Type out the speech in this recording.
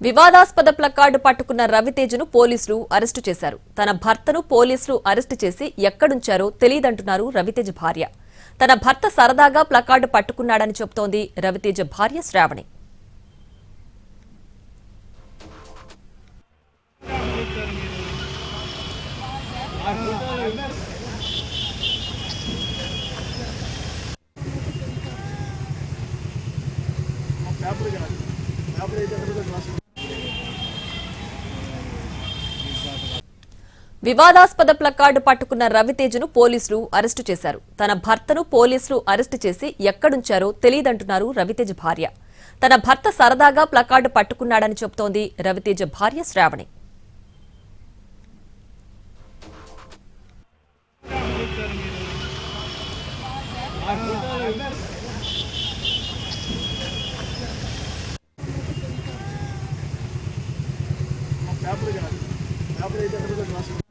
వివాదాస్పద ప్లకార్డు పట్టుకున్న రవితేజను పోలీసులు అరెస్టు చేశారు. తన భర్తను పోలీసులు అరెస్టు చేసి ఎక్కడుంచారో తెలియదంటున్నారు రవితేజ భార్య. తన భర్త సరదాగా ప్లకార్డు పట్టుకున్నాడని చెబుతోంది రవితేజ భార్య శ్రావణి. వివాదాస్పద ప్లకార్డు పట్టుకున్న రవితేజను పోలీసులు అరెస్టు చేశారు. తన భర్తను పోలీసులు అరెస్టు చేసి ఎక్కడుంచారో తెలియదంటున్నారు రవితేజ భార్య. తన భర్త సరదాగా ప్లకార్డు పట్టుకున్నాడని చెబుతోంది రవితేజ భార్య శ్రావణి. పేపర్ అయితే